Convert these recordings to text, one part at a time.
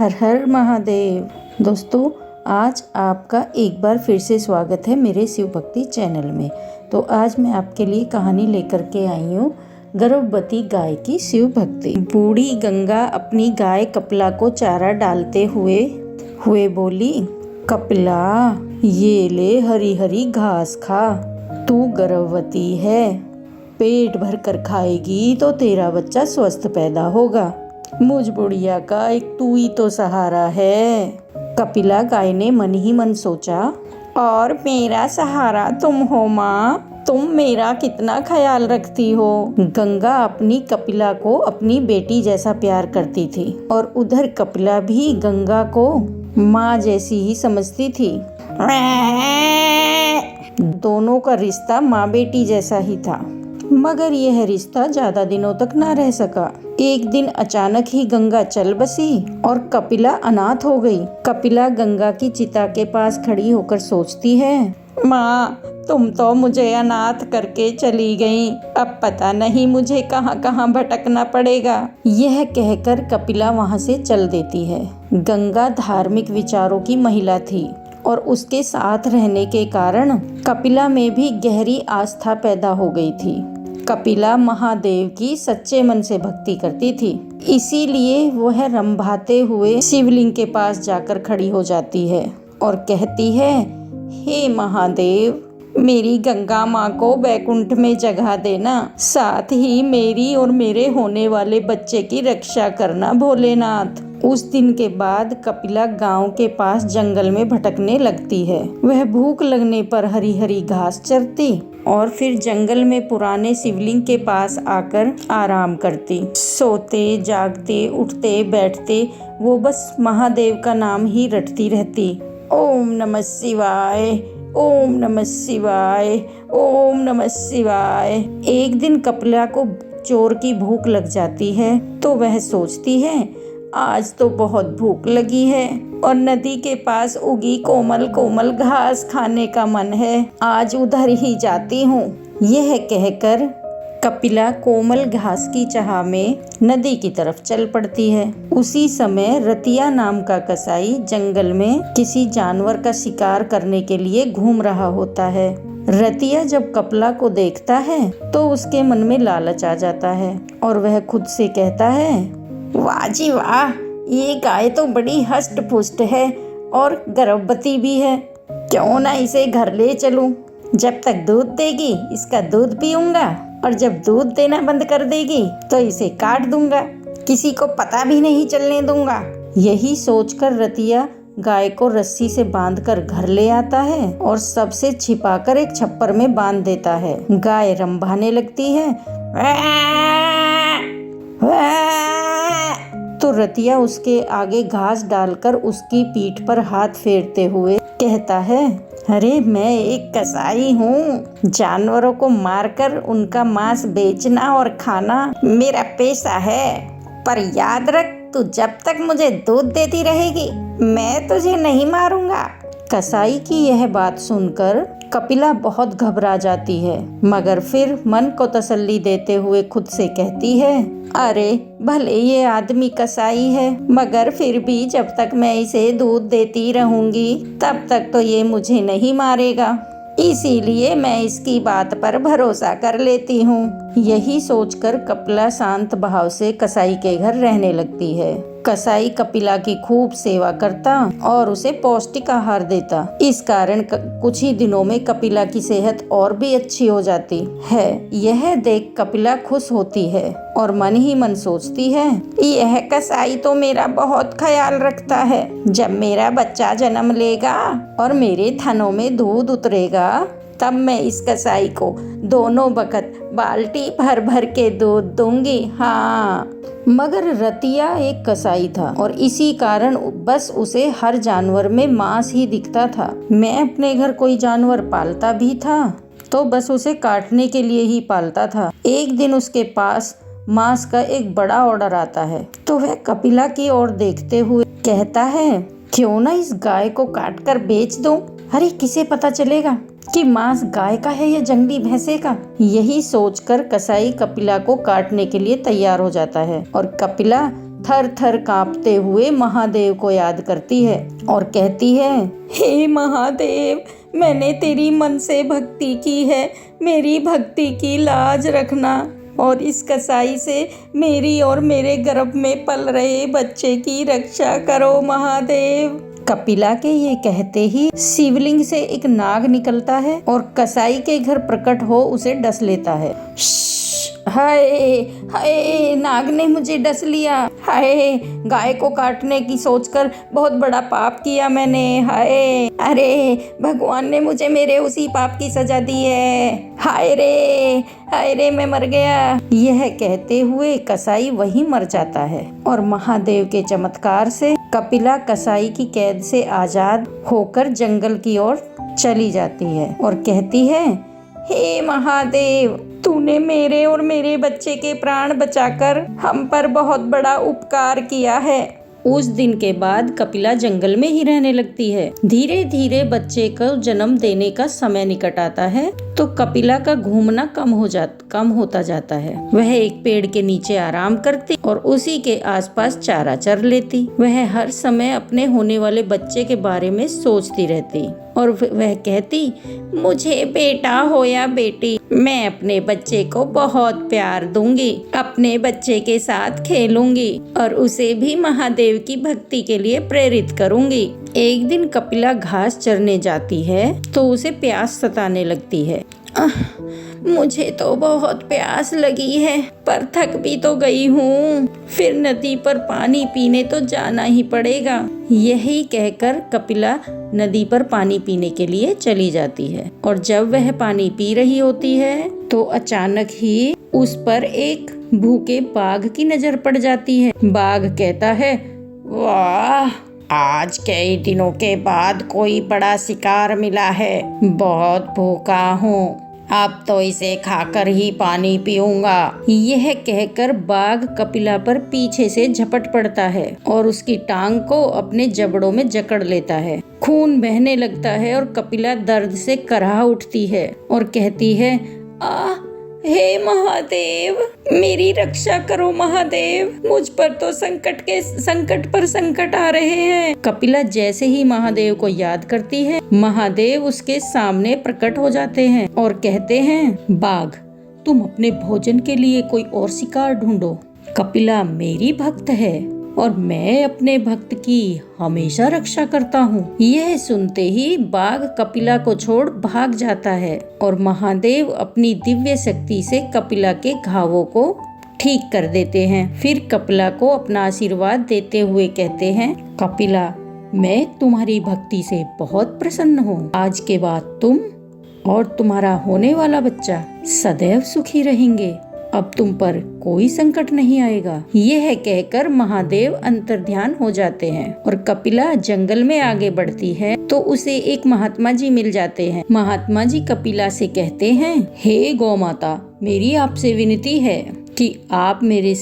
हर हर महादेव। दोस्तों, आज आपका एक बार फिर से स्वागत है मेरे शिव भक्ति चैनल में। तो आज मैं आपके लिए कहानी लेकर के आई हूँ गर्भवती गाय की शिव भक्ति। बूढ़ी गंगा अपनी गाय कपिला को चारा डालते हुए बोली, कपिला, ये ले हरी हरी घास खा। तू गर्भवती है, पेट भर कर खाएगी तो तेरा बच्चा स्वस्थ पैदा होगा। मुझ बुढ़िया का एक तू ही तो सहारा है। कपिला गाय ने मन ही मन सोचा, और मेरा सहारा तुम हो माँ, तुम मेरा कितना ख्याल रखती हो। गंगा अपनी कपिला को अपनी बेटी जैसा प्यार करती थी और उधर कपिला भी गंगा को माँ जैसी ही समझती थी। दोनों का रिश्ता माँ बेटी जैसा ही था, मगर यह रिश्ता ज्यादा दिनों तक ना रह सका। एक दिन अचानक ही गंगा चल बसी और कपिला अनाथ हो गई। कपिला गंगा की चिता के पास खड़ी होकर सोचती है, माँ, तुम तो मुझे अनाथ करके चली गई, अब पता नहीं मुझे कहाँ कहाँ भटकना पड़ेगा। यह कहकर कपिला वहाँ से चल देती है। गंगा धार्मिक विचारों की महिला थी और उसके साथ रहने के कारण कपिला में भी गहरी आस्था पैदा हो गई थी। कपिला महादेव की सच्चे मन से भक्ति करती थी, इसीलिए वह रंभाते हुए शिवलिंग के पास जाकर खड़ी हो जाती है और कहती है, हे महादेव, मेरी गंगा माँ को बैकुंठ में जगह देना, साथ ही मेरी और मेरे होने वाले बच्चे की रक्षा करना भोलेनाथ। उस दिन के बाद कपिला गांव के पास जंगल में भटकने लगती है। वह भूख लगने पर हरी हरी घास चरती और फिर जंगल में पुराने शिवलिंग के पास आकर आराम करती। सोते जागते उठते बैठते वो बस महादेव का नाम ही रटती रहती। ओम नमः शिवाय, ओम नमः शिवाय, ओम नमः शिवाय। एक दिन कपिला को चोर की भूख लग जाती है तो वह सोचती है, आज तो बहुत भूख लगी है और नदी के पास उगी कोमल कोमल घास खाने का मन है, आज उधर ही जाती हूँ। यह कहकर कपिला कोमल घास की चाह में नदी की तरफ चल पड़ती है। उसी समय रतिया नाम का कसाई जंगल में किसी जानवर का शिकार करने के लिए घूम रहा होता है। रतिया जब कपिला को देखता है तो उसके मन में लालच आ जाता है और वह खुद से कहता है, वाह जी वाह, ये गाय तो बड़ी हष्ट पुष्ट है और गर्भवती भी है, क्यों ना इसे घर ले चलूं। जब तक दूध देगी इसका दूध पीऊंगा और जब दूध देना बंद कर देगी तो इसे काट दूंगा, किसी को पता भी नहीं चलने दूंगा। यही सोचकर रतिया गाय को रस्सी से बांधकर घर ले आता है और सबसे छिपाकर एक छप्पर में बांध देता है। गाय रंभाने लगती है, तो रतिया उसके आगे घास डालकर उसकी पीठ पर हाथ फेरते हुए कहता है, अरे मैं एक कसाई हूँ, जानवरों को मारकर उनका मांस बेचना और खाना मेरा पेशा है, पर याद रख, तू जब तक मुझे दूध देती रहेगी मैं तुझे नहीं मारूंगा। कसाई की यह बात सुनकर कपिला बहुत घबरा जाती है, मगर फिर मन को तसल्ली देते हुए खुद से कहती है, अरे भले ये आदमी कसाई है, मगर फिर भी जब तक मैं इसे दूध देती रहूंगी तब तक तो ये मुझे नहीं मारेगा, इसीलिए मैं इसकी बात पर भरोसा कर लेती हूँ। यही सोचकर कपिला शांत भाव से कसाई के घर रहने लगती है। कसाई कपिला की खूब सेवा करता और उसे पौष्टिक आहार देता। इस कारण कुछ ही दिनों में कपिला की सेहत और भी अच्छी हो जाती है। यह देख कपिला खुश होती है और मन ही मन सोचती है, यह कसाई तो मेरा बहुत ख्याल रखता है। जब मेरा बच्चा जन्म लेगा और मेरे थनों में दूध उतरेगा तब मैं इस कसाई को दोनों बखत बाल्टी भर भर के दूध दूंगी। हाँ, मगर रतिया एक कसाई था और इसी कारण बस उसे हर जानवर में मांस ही दिखता था। मैं अपने घर कोई जानवर पालता भी था तो बस उसे काटने के लिए ही पालता था। एक दिन उसके पास मांस का एक बड़ा ऑर्डर आता है तो वह कपिला की ओर देखते हुए कहता है, क्यों ना इस गाय को काट कर बेच दूं। अरे किसे पता चलेगा कि मांस गाय का है या जंगली भैंसे का। यही सोचकर कसाई कपिला को काटने के लिए तैयार हो जाता है और कपिला थर थर कांपते हुए महादेव को याद करती है और कहती है, हे महादेव, मैंने तेरी मन से भक्ति की है, मेरी भक्ति की लाज रखना और इस कसाई से मेरी और मेरे गर्भ में पल रहे बच्चे की रक्षा करो महादेव। कपिला के ये कहते ही शिवलिंग से एक नाग निकलता है और कसाई के घर प्रकट हो उसे डस लेता है। हाय हाय, नाग ने मुझे डस लिया। हाय, गाय को काटने की सोचकर बहुत बड़ा पाप किया मैंने। हाय, अरे भगवान ने मुझे मेरे उसी पाप की सजा दी है। हाय रे, मैं मर गया। यह कहते हुए कसाई वहीं मर जाता है और महादेव के चमत्कार से कपिला कसाई की कैद से आजाद होकर जंगल की ओर चली जाती है और कहती है, हे महादेव, तूने मेरे और मेरे बच्चे के प्राण बचाकर हम पर बहुत बड़ा उपकार किया है। उस दिन के बाद कपिला जंगल में ही रहने लगती है। धीरे धीरे बच्चे को जन्म देने का समय निकट आता है तो कपिला का घूमना कम होता जाता है। वह एक पेड़ के नीचे आराम करती और उसी के आसपास चारा चर लेती। वह हर समय अपने होने वाले बच्चे के बारे में सोचती रहती और वह कहती, मुझे बेटा हो या बेटी, मैं अपने बच्चे को बहुत प्यार दूंगी, अपने बच्चे के साथ खेलूंगी और उसे भी महादेव की भक्ति के लिए प्रेरित करूंगी। एक दिन कपिला घास चरने जाती है तो उसे प्यास सताने लगती है। मुझे तो बहुत प्यास लगी है, पर थक भी तो गई हूँ। फिर नदी पर पानी पीने तो जाना ही पड़ेगा। यही कहकर कपिला नदी पर पानी पीने के लिए चली जाती है और जब वह पानी पी रही होती है तो अचानक ही उस पर एक भूखे बाघ की नजर पड़ जाती है। बाघ कहता है, वाह, आज कई दिनों के बाद कोई बड़ा शिकार मिला है। बहुत भूखा हूँ, अब तो इसे खाकर ही पानी पीऊंगा। यह कहकर बाघ कपिला पर पीछे से झपट पड़ता है और उसकी टांग को अपने जबड़ों में जकड़ लेता है। खून बहने लगता है और कपिला दर्द से कराह उठती है और कहती है, हे महादेव, मेरी रक्षा करो महादेव, मुझ पर तो संकट पर संकट आ रहे हैं। कपिला जैसे ही महादेव को याद करती है, महादेव उसके सामने प्रकट हो जाते हैं और कहते हैं, बाघ, तुम अपने भोजन के लिए कोई और शिकार ढूंढो। कपिला मेरी भक्त है और मैं अपने भक्त की हमेशा रक्षा करता हूँ। यह सुनते ही बाघ कपिला को छोड़ भाग जाता है और महादेव अपनी दिव्य शक्ति से कपिला के घावों को ठीक कर देते हैं। फिर कपिला को अपना आशीर्वाद देते हुए कहते हैं, कपिला, मैं तुम्हारी भक्ति से बहुत प्रसन्न हूँ। आज के बाद तुम और तुम्हारा होने वाला बच्चा सदैव सुखी रहेंगे। अब तुम पर कोई संकट नहीं आएगा। यह कहकर महादेव अंतर्ध्यान हो जाते हैं और कपिला जंगल में आगे बढ़ती है तो उसे एक महात्मा जी मिल जाते हैं। महात्मा जी कपिला से कहते हैं, हे गौ माता, मेरी आपसे विनती है कि आप मेरे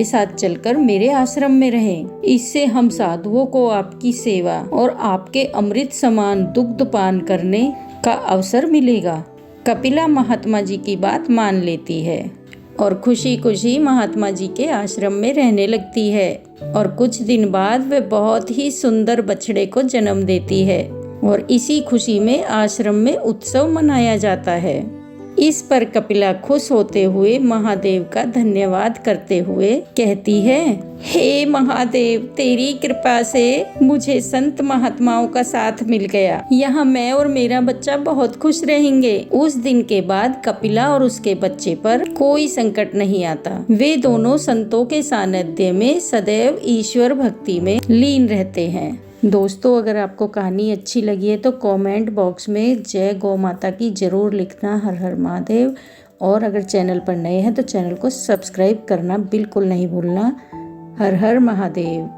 साथ चलकर मेरे आश्रम में रहें। इससे हम साधुओं को आपकी सेवा और आपके अमृत समान दुग्ध पान करने का अवसर मिलेगा। कपिला महात्मा जी की बात मान लेती है और खुशी खुशी महात्मा जी के आश्रम में रहने लगती है और कुछ दिन बाद वह बहुत ही सुंदर बछड़े को जन्म देती है और इसी खुशी में आश्रम में उत्सव मनाया जाता है। इस पर कपिला खुश होते हुए महादेव का धन्यवाद करते हुए कहती है, हे महादेव, तेरी कृपा से मुझे संत महात्माओं का साथ मिल गया। यहाँ मैं और मेरा बच्चा बहुत खुश रहेंगे। उस दिन के बाद कपिला और उसके बच्चे पर कोई संकट नहीं आता। वे दोनों संतों के सानिध्य में सदैव ईश्वर भक्ति में लीन रहते हैं। दोस्तों, अगर आपको कहानी अच्छी लगी है तो कमेंट बॉक्स में जय गौ माता की जरूर लिखना। हर हर महादेव। और अगर चैनल पर नए हैं तो चैनल को सब्सक्राइब करना बिल्कुल नहीं भूलना। हर हर महादेव।